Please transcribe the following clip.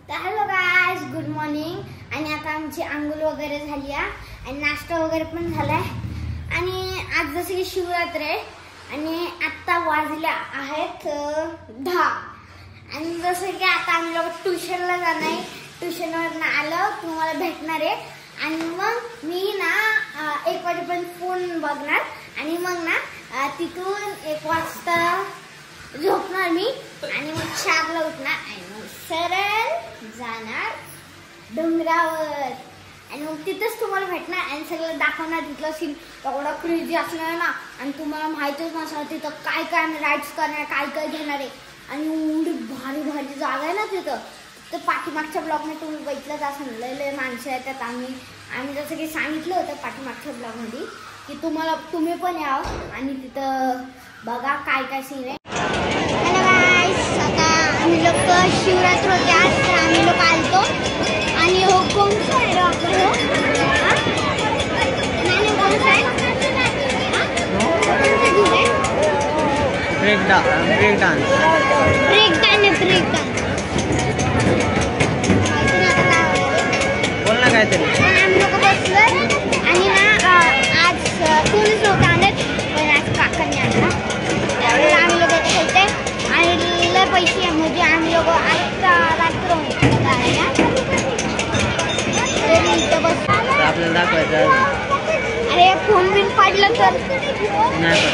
तर hello guys, good morning. आणि आता आमची आंघोळ वगैरे झाली आहे आणि नाश्ता वगैरे पण झालाय। आणि आज जसे की शिवरात्र आहे आणि आता वाजल्या आहेत 10। आणि जसं की आता आम्ही लोक ट्युशनला जाणार आहे, ट्युशनवरून आलं तुम्हाला भेटणार आहे आणि मग मी ना 1 वाजेपर्यंत फोन बघणार आणि मग ना तिथून 1 वाजता झोपणार मी आणि मग 4ला उठणार आणि मग सरळ जाणार डोंगरावर आणि मग तिथंच तुम्हाला भेटणार आणि सगळं दाखवणार। तिथलं सीन एवढा क्रेझी असणार ना आणि तुम्हाला माहितीच नसणार तिथं काय काय आम्ही राईड्स करणार, काय काय घेणार आहे आणि एवढी भारी भारी जागा आहे ना तिथं। तर पाठीमागच्या ब्लॉगने तुम्ही बघितलंच असं लय माणसं येतात। आम्ही जसं की सांगितलं होतं पाठीमागच्या ब्लॉगमध्ये की तुम्ही पण यावं आणि तिथं बघा काय काय सीन आहे। हॅलो गाइस, आता आम्ही लोक शिवरात्र होते आज, तर आम्ही लोक आलतो आणि हो कोणता आहे आपलं हो नाही कोणता आहे ब्रेक डान्स बोल ना काहीतरी। आम्ही लोक बसलोय आणि ना आज कोणीच नव्हतं आणत पण आज काकांनी आणला, त्यावेळेस आम्ही लोक खेळते आणि लय पैसे म्हणजे आम्ही लोक आता रात्र आपल्याला दाखवायचं। अरे फोन बिन पडलं तर नाही